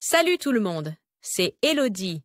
Salut tout le monde, c'est Elodie.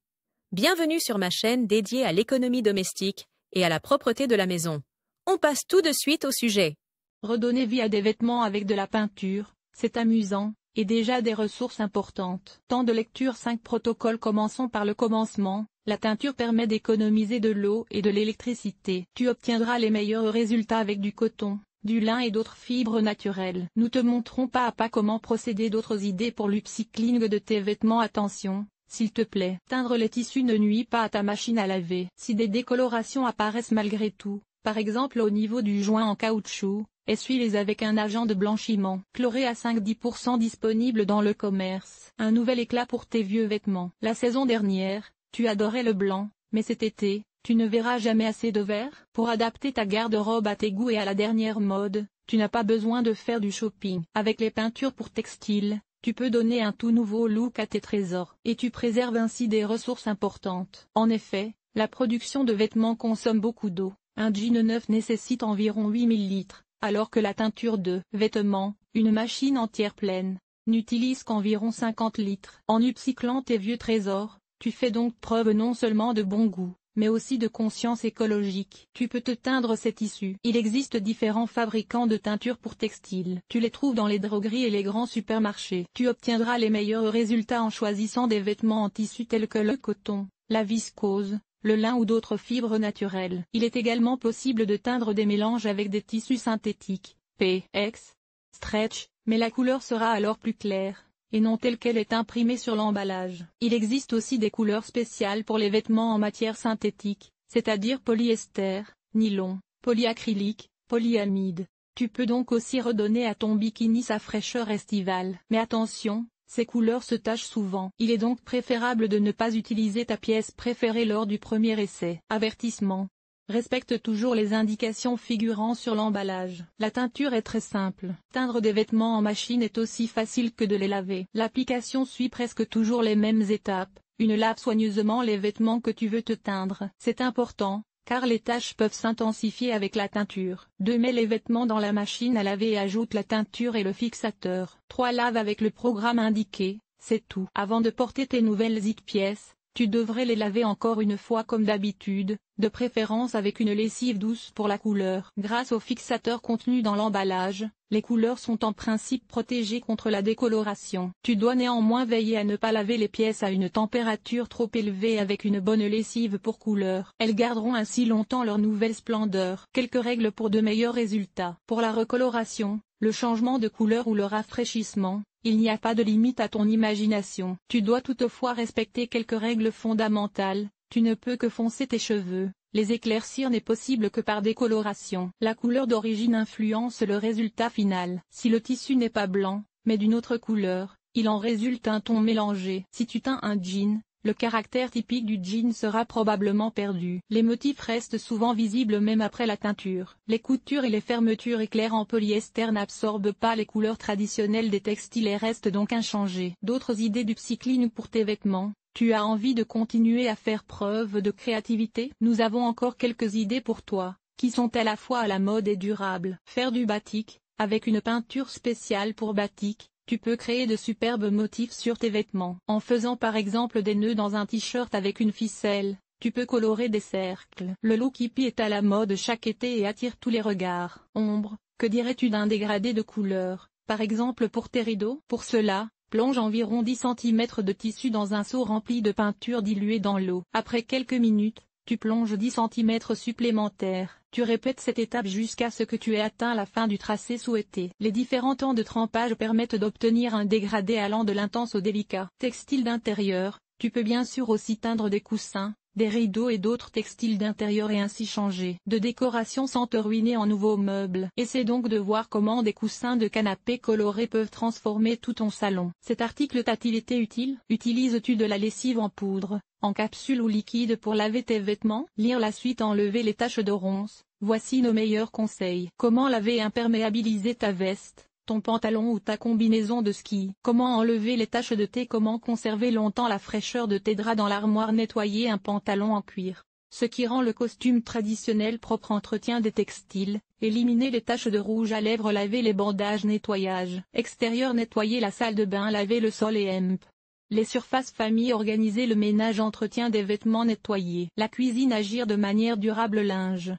Bienvenue sur ma chaîne dédiée à l'économie domestique et à la propreté de la maison. On passe tout de suite au sujet. Redonner vie à des vêtements avec de la peinture, c'est amusant, et déjà des ressources importantes. Temps de lecture 5 protocoles. Commençons par le commencement. La teinture permet d'économiser de l'eau et de l'électricité. Tu obtiendras les meilleurs résultats avec du coton, du lin et d'autres fibres naturelles. Nous te montrons pas à pas comment procéder. D'autres idées pour l'upcycling de tes vêtements. Attention, s'il te plaît, teindre les tissus ne nuit pas à ta machine à laver. Si des décolorations apparaissent malgré tout, par exemple au niveau du joint en caoutchouc, essuie-les avec un agent de blanchiment chloré à 5-10% disponible dans le commerce. Un nouvel éclat pour tes vieux vêtements. La saison dernière, tu adorais le blanc, mais cet été, tu ne verras jamais assez de vert. Pour adapter ta garde-robe à tes goûts et à la dernière mode, tu n'as pas besoin de faire du shopping. Avec les peintures pour textiles, tu peux donner un tout nouveau look à tes trésors. Et tu préserves ainsi des ressources importantes. En effet, la production de vêtements consomme beaucoup d'eau. Un jean neuf nécessite environ 8000 litres, alors que la teinture de vêtements, une machine entière pleine, n'utilise qu'environ 50 litres. En upcyclant tes vieux trésors, tu fais donc preuve non seulement de bon goût, mais aussi de conscience écologique. Tu peux te teindre ces tissus. Il existe différents fabricants de teinture pour textiles. Tu les trouves dans les drogueries et les grands supermarchés. Tu obtiendras les meilleurs résultats en choisissant des vêtements en tissu tels que le coton, la viscose, le lin ou d'autres fibres naturelles. Il est également possible de teindre des mélanges avec des tissus synthétiques, PX, stretch, mais la couleur sera alors plus claire, et non telle qu'elle est imprimée sur l'emballage. Il existe aussi des couleurs spéciales pour les vêtements en matière synthétique, c'est-à-dire polyester, nylon, polyacrylique, polyamide. Tu peux donc aussi redonner à ton bikini sa fraîcheur estivale. Mais attention, ces couleurs se tachent souvent. Il est donc préférable de ne pas utiliser ta pièce préférée lors du premier essai. Avertissement. Respecte toujours les indications figurant sur l'emballage. La teinture est très simple. Teindre des vêtements en machine est aussi facile que de les laver. L'application suit presque toujours les mêmes étapes. Lave soigneusement les vêtements que tu veux te teindre. C'est important, car les taches peuvent s'intensifier avec la teinture. 2. Mets les vêtements dans la machine à laver et ajoute la teinture et le fixateur. 3. Lave avec le programme indiqué, c'est tout. Avant de porter tes nouvelles pièces, tu devrais les laver encore une fois comme d'habitude, de préférence avec une lessive douce pour la couleur. Grâce au fixateur contenu dans l'emballage, les couleurs sont en principe protégées contre la décoloration. Tu dois néanmoins veiller à ne pas laver les pièces à une température trop élevée avec une bonne lessive pour couleur. Elles garderont ainsi longtemps leur nouvelle splendeur. Quelques règles pour de meilleurs résultats. Pour la recoloration, le changement de couleur ou le rafraîchissement, il n'y a pas de limite à ton imagination. Tu dois toutefois respecter quelques règles fondamentales. Tu ne peux que foncer tes cheveux. Les éclaircir n'est possible que par décoloration. La couleur d'origine influence le résultat final. Si le tissu n'est pas blanc, mais d'une autre couleur, il en résulte un ton mélangé. Si tu teins un jean, le caractère typique du jean sera probablement perdu. Les motifs restent souvent visibles même après la teinture. Les coutures et les fermetures éclairs en polyester n'absorbent pas les couleurs traditionnelles des textiles et restent donc inchangées. D'autres idées d'upcycling pour tes vêtements. Tu as envie de continuer à faire preuve de créativité? Nous avons encore quelques idées pour toi, qui sont à la fois à la mode et durables. Faire du batik, avec une peinture spéciale pour batik. Tu peux créer de superbes motifs sur tes vêtements. En faisant par exemple des nœuds dans un t-shirt avec une ficelle, tu peux colorer des cercles. Le look hippie est à la mode chaque été et attire tous les regards. Ombre, que dirais-tu d'un dégradé de couleur, par exemple pour tes rideaux? Pour cela, plonge environ 10 cm de tissu dans un seau rempli de peinture diluée dans l'eau. Après quelques minutes, tu plonges 10 cm supplémentaires. Tu répètes cette étape jusqu'à ce que tu aies atteint la fin du tracé souhaité. Les différents temps de trempage permettent d'obtenir un dégradé allant de l'intense au délicat. Textile d'intérieur, tu peux bien sûr aussi teindre des coussins, des rideaux et d'autres textiles d'intérieur et ainsi changer de décoration sans te ruiner en nouveaux meubles. Essaie donc de voir comment des coussins de canapé colorés peuvent transformer tout ton salon. Cet article t'a-t-il été utile? Utilises-tu de la lessive en poudre, en capsule ou liquide pour laver tes vêtements? Lire la suite. Enlever les taches de ronces. Voici nos meilleurs conseils. Comment laver et imperméabiliser ta veste, ton pantalon ou ta combinaison de ski? Comment enlever les taches de thé? Comment conserver longtemps la fraîcheur de tes draps dans l'armoire? Nettoyer un pantalon en cuir, ce qui rend le costume traditionnel propre. Entretien des textiles, éliminer les taches de rouge à lèvres. Laver les bandages. Nettoyage extérieur. Nettoyer la salle de bain. Laver le sol et Les surfaces famille organiser le ménage entretien des vêtements nettoyés. La cuisine agir de manière durable linge.